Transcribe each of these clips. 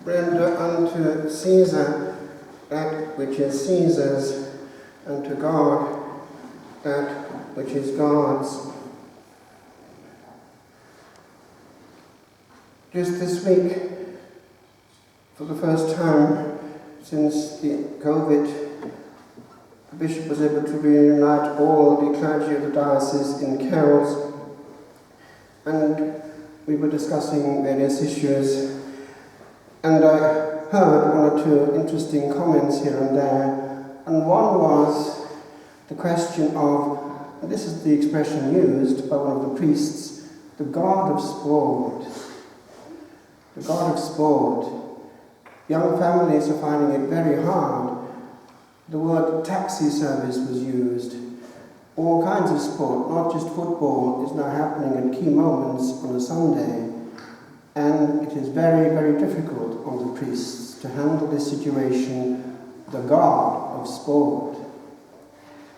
Render unto Caesar that which is Caesar's, and to God that which is God's. Just this week, for the first time since the COVID, the Bishop was able to reunite all the clergy of the diocese in Kells, and we were discussing various issues, and I heard one or two interesting comments here and there, and one was the question of, and this is the expression used by one of the priests, the God of sport. The God of sport. Young families are finding it very hard. The word taxi service was used. All kinds of sport, not just football, is now happening at key moments on a Sunday. And it is very, very difficult on the priests to handle this situation, the God of sport.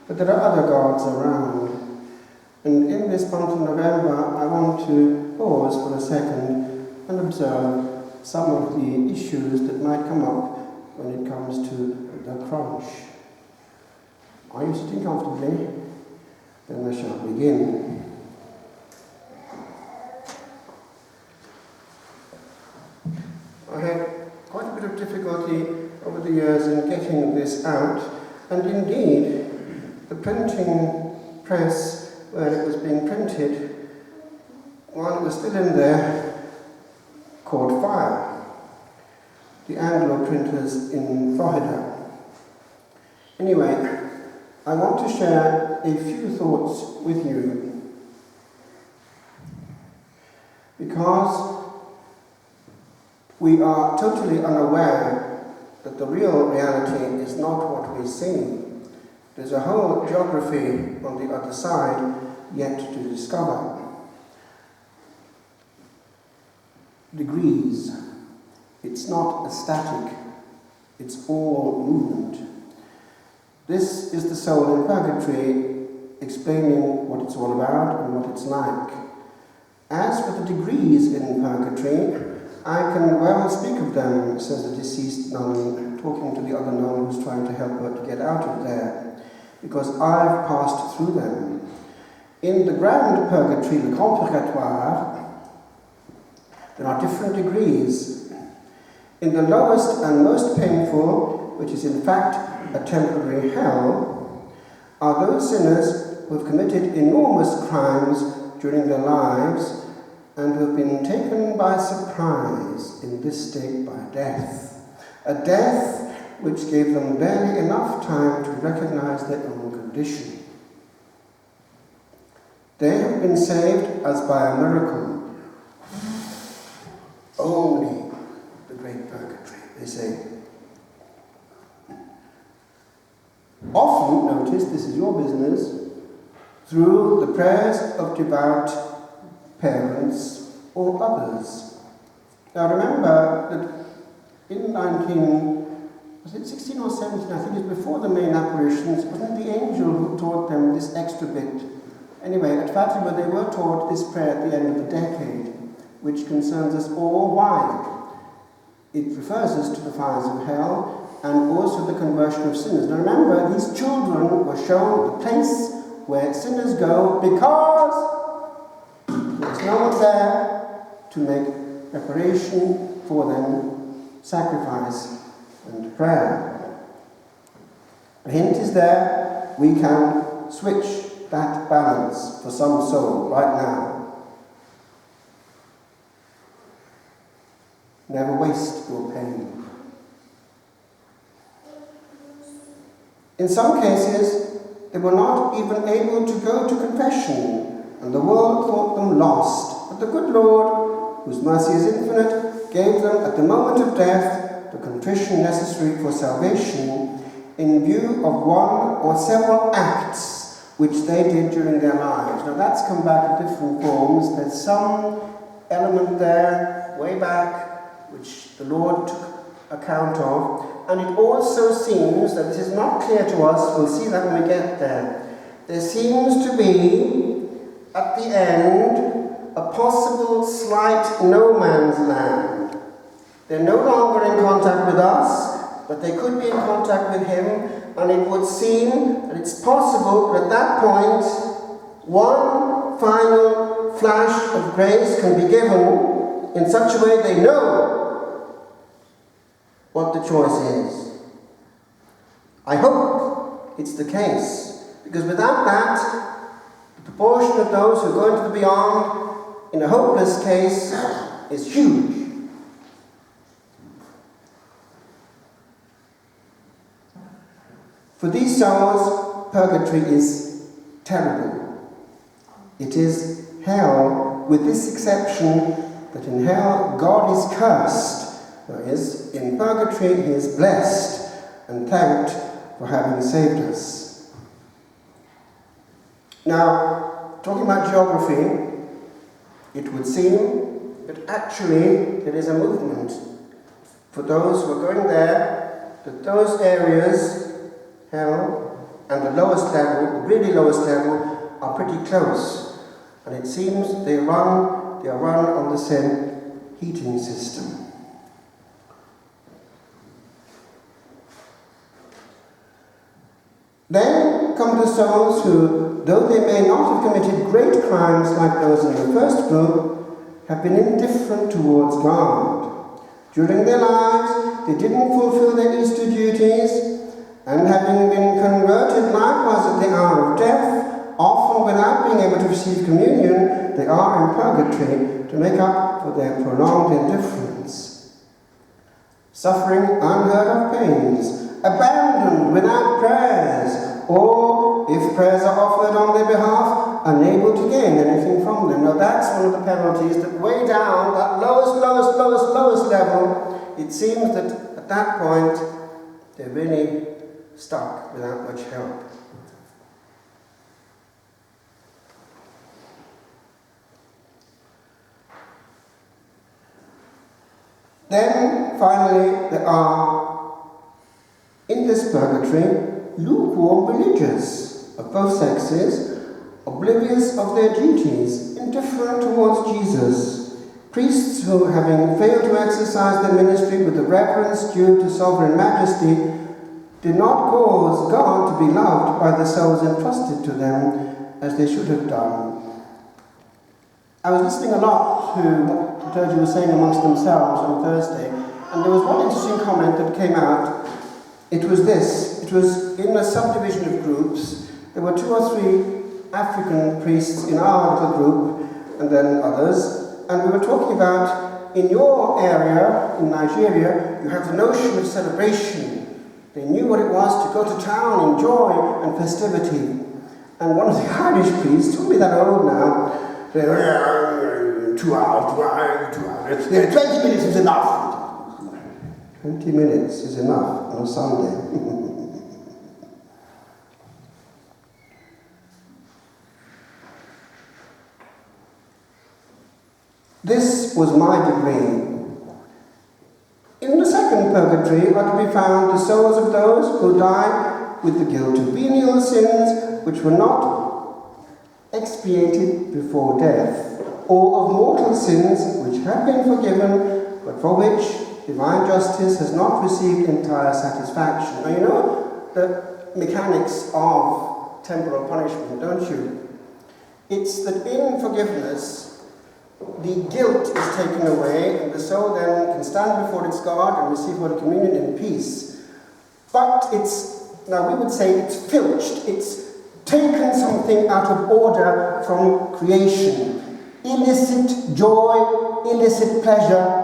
But there are other gods around. And in this month of November, I want to pause for a second and observe some of the issues that might come up when it comes to the crunch. Are you sitting comfortably? Then I shall begin. I had quite a bit of difficulty over the years in getting this out, and indeed, the printing press where it was being printed, while it was still in there, caught fire. The Anglo printers in Florida. Anyway, I want to share a few thoughts with you, because we are totally unaware that the real reality is not what we see. There's a whole geography on the other side yet to discover. Degrees. It's not a static, it's all movement. This is the soul in purgatory, explaining what it's all about and what it's like. As for the degrees in purgatory, I can well speak of them, says the deceased nun, talking to the other nun who's trying to help her to get out of there, because I've passed through them. In the grand purgatory, le grand purgatoire, there are different degrees. In the lowest and most painful, which is in fact a temporary hell, are those sinners who have committed enormous crimes during their lives and who have been taken by surprise in this state by death. A death which gave them barely enough time to recognize their own condition. They have been saved as by a miracle. Only the great purgatory, they say. Often, notice, this is your business, through the prayers of devout parents or others. Now remember that in 16 or 17, I think it's before the main apparitions, wasn't the angel who taught them this extra bit? Anyway, at Fatima they were taught this prayer at the end of the decade, which concerns us all. Why? It refers us to the fires of hell and also the conversion of sinners. Now remember, these children were shown the place where sinners go because there's no one there to make reparation for them, sacrifice and prayer. A hint is there, we can switch that balance for some soul right now. Never waste your pain. In some cases, they were not even able to go to confession, and the world thought them lost. But the good Lord, whose mercy is infinite, gave them at the moment of death the contrition necessary for salvation in view of one or several acts which they did during their lives. Now that's come back in different forms. There's some element there, way back, which the Lord took account of, and it also seems that this is not clear to us, we'll see that when we get there. There seems to be, at the end, a possible slight no man's land. They're no longer in contact with us, but they could be in contact with him, and it would seem that it's possible that at that point, one final flash of grace can be given in such a way they know what the choice is. I hope it's the case, because without that, the proportion of those who go into the beyond in a hopeless case is huge. For these souls, purgatory is terrible. It is hell, with this exception that in hell God is cursed, whereas in purgatory he is blessed and thanked for having saved us. Now, talking about geography, it would seem that actually there is a movement for those who are going there, that those areas, hell, and the lowest level, the really lowest level, are pretty close. And it seems they are run on the same heating system. Then come the souls who, though they may not have committed great crimes like those in the first group, have been indifferent towards God. During their lives, they didn't fulfill their Easter duties, and having been converted likewise at the hour of death, often without being able to receive communion, they are in purgatory to make up for their prolonged indifference. Suffering unheard of pains, abandoned without prayers, or, if prayers are offered on their behalf, unable to gain anything from them. Now that's one of the penalties, that way down, that lowest level, it seems that at that point, they're really stuck without much help. Then, finally, there are, in this purgatory, lukewarm religious of both sexes, oblivious of their duties, indifferent towards Jesus, priests who, having failed to exercise their ministry with the reverence due to sovereign majesty, did not cause God to be loved by the souls entrusted to them as they should have done. I was listening a lot to what the clergy were saying amongst themselves on Thursday, and there was one interesting comment that came out. It was this. It was in a subdivision of groups. There were 2 or 3 African priests in our little group, and then others, and we were talking about, in your area, in Nigeria, you have the notion of celebration. They knew what it was to go to town in joy and festivity. And one of the Irish priests, who'll be that old now, said, 2 hours, 2 hours. 20 minutes is enough. 20 minutes is enough on a Sunday. This was my degree. In the second purgatory are to be found the souls of those who died with the guilt of venial sins which were not expiated before death, or of mortal sins which have been forgiven, but for which divine justice has not received entire satisfaction. Now you know the mechanics of temporal punishment, don't you? It's that in forgiveness, the guilt is taken away, and the soul then can stand before its God and receive Holy Communion in peace. But now we would say it's filched, it's taken something out of order from creation. Illicit joy, illicit pleasure.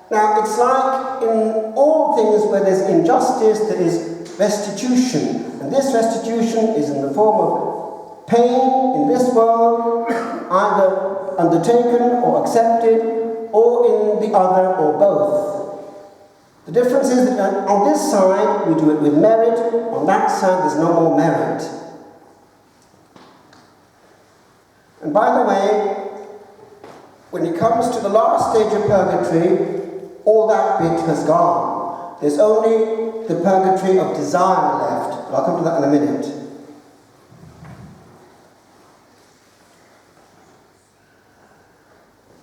Now it's like in all things where there's injustice, there is restitution. And this restitution is in the form of pain in this world, either undertaken or accepted, or in the other, or both. The difference is that on this side we do it with merit, on that side there's no more merit. And by the way, when it comes to the last stage of purgatory, all that bit has gone. There's only the purgatory of desire left. But I'll come to that in a minute.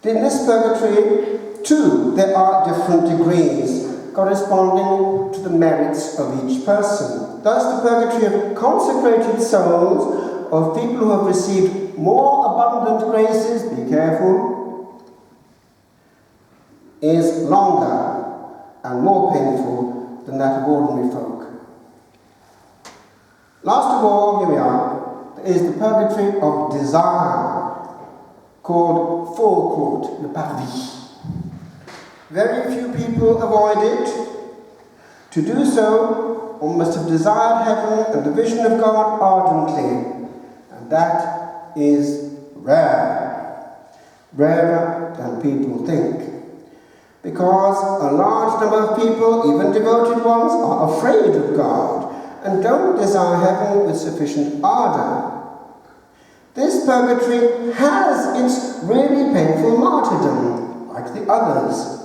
In this purgatory, Two, there are different degrees corresponding to the merits of each person. Thus, the purgatory of consecrated souls, of people who have received more abundant graces, be careful, is longer and more painful than that of ordinary folk. Last of all, here we are, there is the purgatory of desire, called forecourt, le paradis. Very few people avoid it. To do so, one must have desired heaven and the vision of God ardently, and that is rare, rarer than people think. Because a large number of people, even devoted ones, are afraid of God and don't desire heaven with sufficient ardour. This purgatory has its really painful martyrdom, like the others.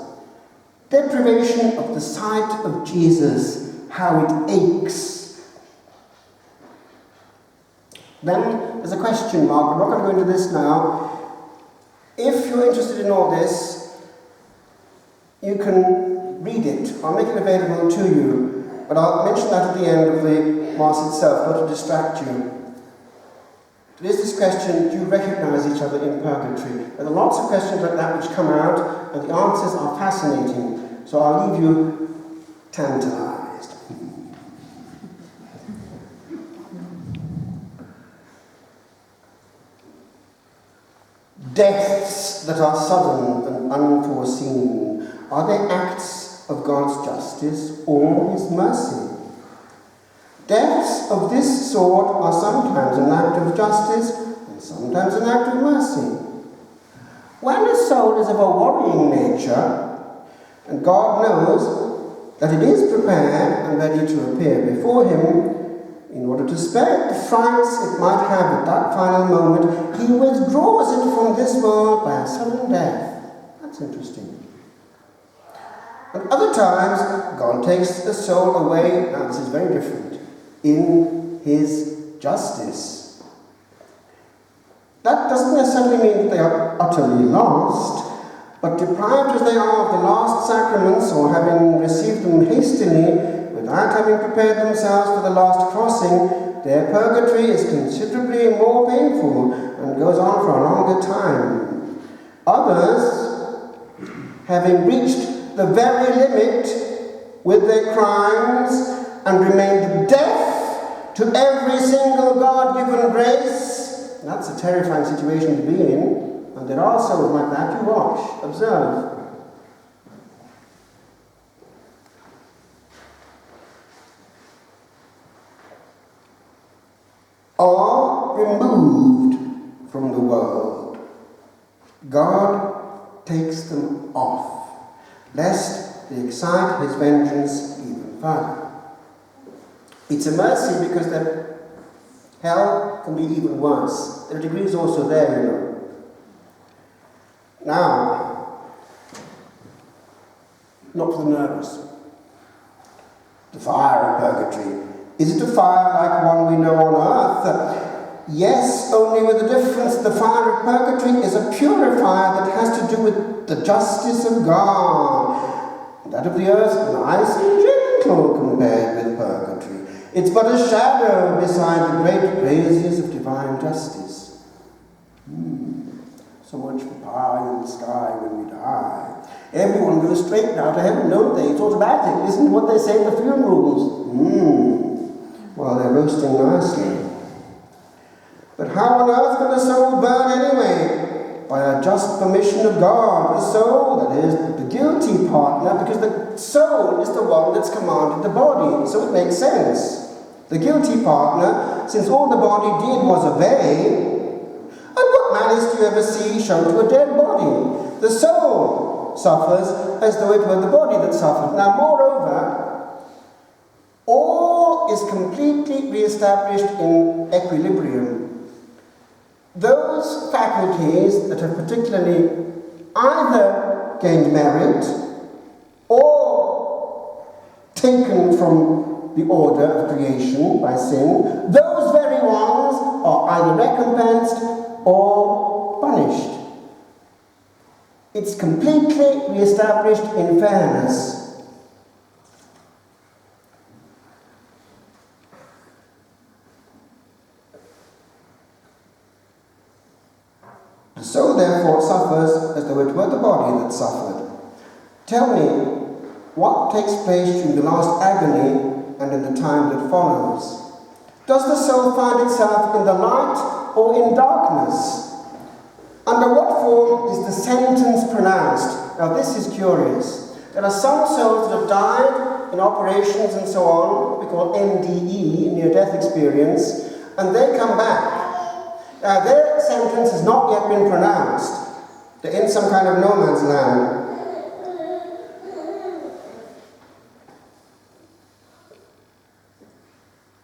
Deprivation of the sight of Jesus, how it aches. Then there's a question mark. I'm not going to go into this now. If you're interested in all this, you can read it. I'll make it available to you, but I'll mention that at the end of the Mass itself, not to distract you. There is this question, do you recognize each other in purgatory? There are lots of questions like that which come out, and the answers are fascinating. So I'll leave you tantalized. Deaths that are sudden and unforeseen, are they acts of God's justice or His mercy? Deaths of this sort are sometimes an act of justice and sometimes an act of mercy. When a soul is of a worrying nature, and God knows that it is prepared and ready to appear before Him, in order to spare the frights it might have at that final moment, He withdraws it from this world by a sudden death. That's interesting. And other times, God takes the soul away, now this is very different, in His justice. That doesn't necessarily mean that they are utterly lost, but deprived as they are of the last sacraments, or having received them hastily, without having prepared themselves for the last crossing, their purgatory is considerably more painful and goes on for a longer time. Others, having reached the very limit with their crimes and remained deaf to every single God-given grace, that's a terrifying situation to be in. And there are souls like that. You watch, observe. Are removed from the world. God takes them off, lest they excite His vengeance even further. It's a mercy because the hell can be even worse. There are degrees also there, you know. Now, not for the nervous. The fire of purgatory. Is it a fire like one we know on earth? Yes, only with a difference. The fire of purgatory is a purifier that has to do with the justice of God. That of the earth, nice and gentle compared with purgatory. It's but a shadow beside the great praises of divine justice. So much for pie in the sky when we die. Everyone goes straight now to heaven, don't they? It's automatic. Listen to what they say in the funerals. Well, they're roasting nicely. But how on earth can the soul burn anyway? By a just permission of God. The soul, that is, the guilty partner, because the soul is the one that's commanded the body. So it makes sense. The guilty partner, since all the body did was obey, and what malice do you ever see shown to a dead body? The soul suffers as though it were the body that suffered. Now, moreover, all is completely re-established in equilibrium. Those faculties that have particularly either gained merit or taken from the order of creation by sin, those very ones are either recompensed or punished. it's completely re-established in fairness. The soul therefore suffers as though it were the body that suffered. Tell me, what takes place during the last agony and in the time that follows? Does the soul find itself in the light or in darkness? Under what form is the sentence pronounced? Now this is curious. There are some souls that have died in operations and so on, we call NDE, near-death experience, and they come back. Their sentence has not yet been pronounced. They're in some kind of no man's land.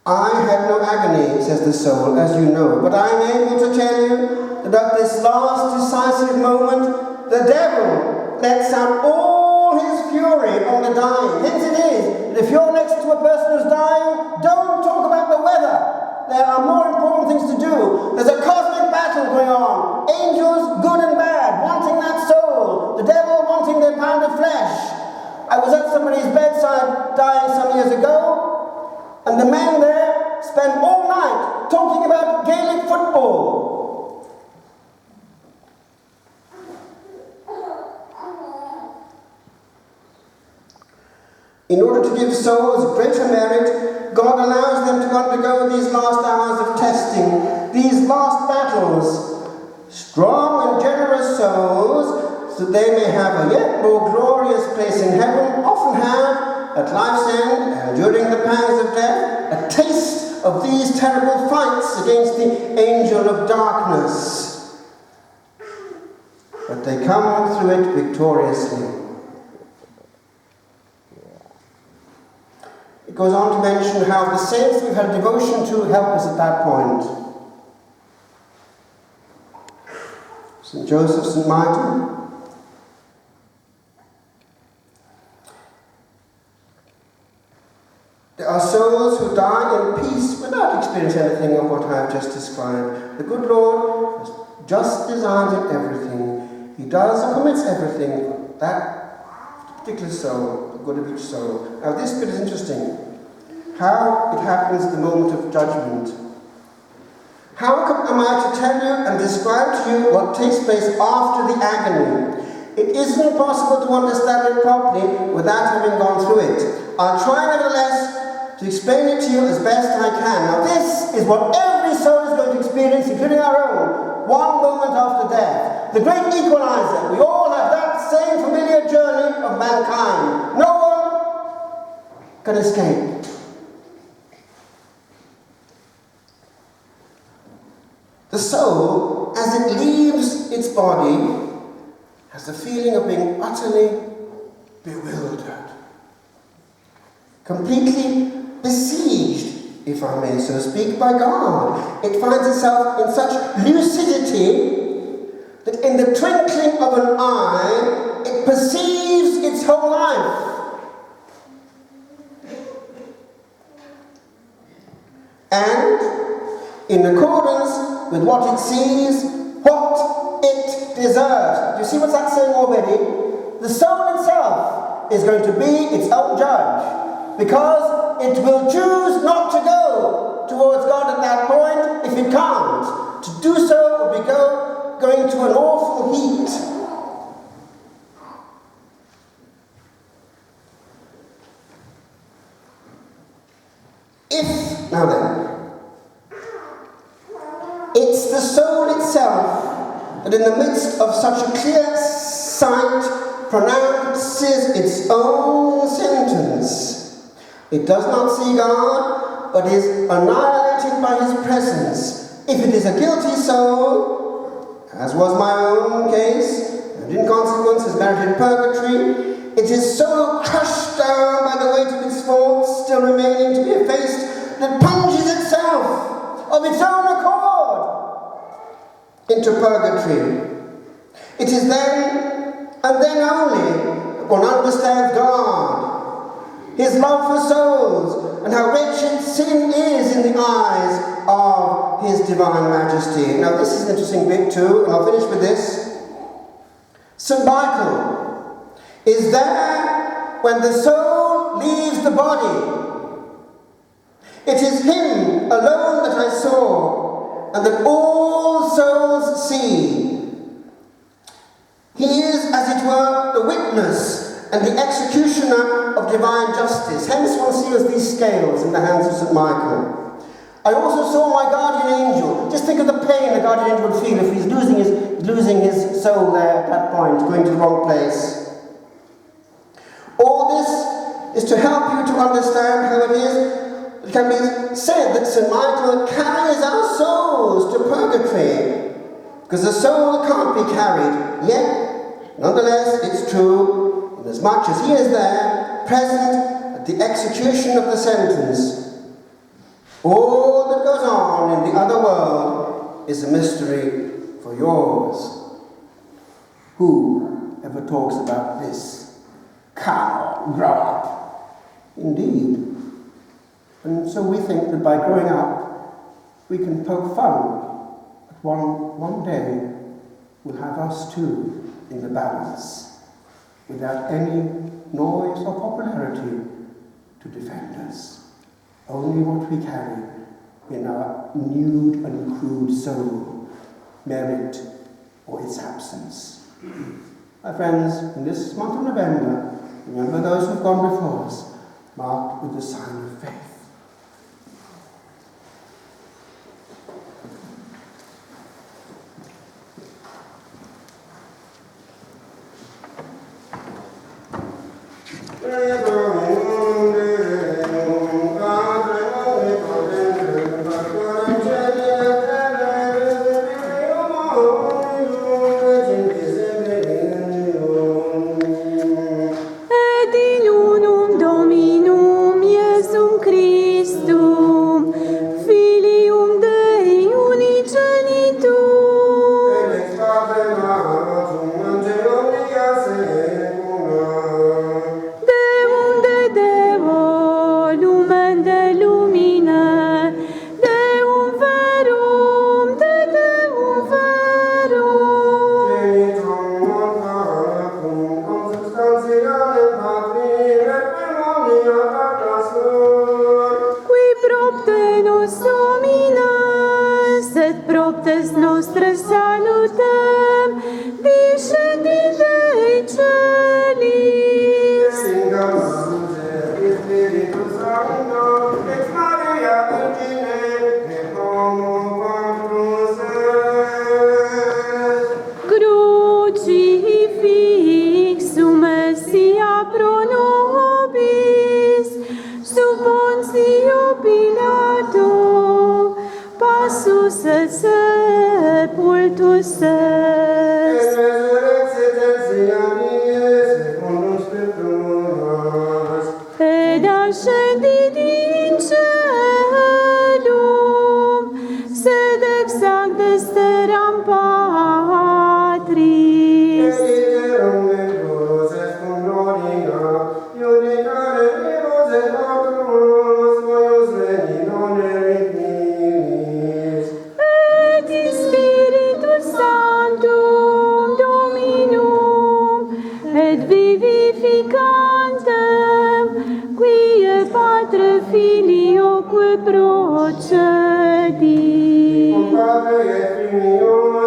I had no agony, says the soul, as you know, but I am able to tell you that at this last decisive moment, the devil lets out all his fury on the dying. Hence it is that if you're next to a person who's dying, don't talk about the weather. There are more important things to do. There's a cosmic battle going on. Angels, good and bad, wanting that soul. The devil wanting their pound of flesh. I was at somebody's bedside dying some years ago, and the men there spent all night talking about Gaelic football. In order to give souls greater merit, God allows them to undergo these last hours of testing, these last battles. Strong and generous souls, so that they may have a yet more glorious place in heaven, often have, at life's end and during the pangs of death, a taste of these terrible fights against the angel of darkness. But they come through it victoriously. It goes on to mention how the saints we've had devotion to help us at that point. St. Joseph, St. Martin. There are souls who die in peace without experiencing anything of what I have just described. The good Lord has just designs in everything. He does and permits everything for that particular soul, the good of each soul. Now this bit is interesting. How it happens at the moment of judgment. How am I to tell you and describe to you what takes place after the agony? It isn't possible to understand it properly without having gone through it. I'll try nevertheless to explain it to you as best I can. Now this is what every soul is going to experience, including our own, one moment after death. The great equalizer. We all have that same familiar journey of mankind. No one can escape. The soul, as it leaves its body, has the feeling of being utterly bewildered, completely besieged, if I may so speak, by God. It finds itself in such lucidity that in the twinkling of an eye, it perceives its whole life. And, in accordance with what it sees, what it deserves. Do you see what's that saying already? The soul itself is going to be its own judge, because it will choose not to go towards God at that point if it can't. To do so would be going to an awful heat. Now then, it's the soul itself that in the midst of such a clear sight pronounces its own sentence. It does not see God, but is annihilated by his presence. If it is a guilty soul, as was my own case, and in consequence has merited purgatory, it is so crushed down by the weight of its faults still remaining to be effaced that plunges itself of its own accord into purgatory. It is then, and then only, that one understands God, his love for souls, and how wretched sin is in the eyes of his divine majesty. Now this is an interesting bit too, and I'll finish with this. St. Michael is there when the soul leaves the body. It is him alone that I saw, and that all souls see. He is, as it were, the witness and the executioner of divine justice. Hence one sees these scales in the hands of St. Michael. I also saw my guardian angel. Just think of the pain a guardian angel would feel if he's losing his soul there at that point, going to the wrong place. All this is to help you to understand how it is. It can be said that St. Michael carries our souls to purgatory, because the soul can't be carried. Yet, nonetheless, it's true, inasmuch as he is there, present at the execution of the sentence. All that goes on in the other world is a mystery for yours. Who ever talks about this? Cow, grow up. Indeed. And so we think that by growing up, we can poke fun at one day will have us too in the balance, without any noise or popularity to defend us. Only what we carry in our nude and crude soul, merit or its absence. My friends, in this month of November, remember those who've gone before us, marked with the sign of faith. Filio, qui procedi. Padre et Filio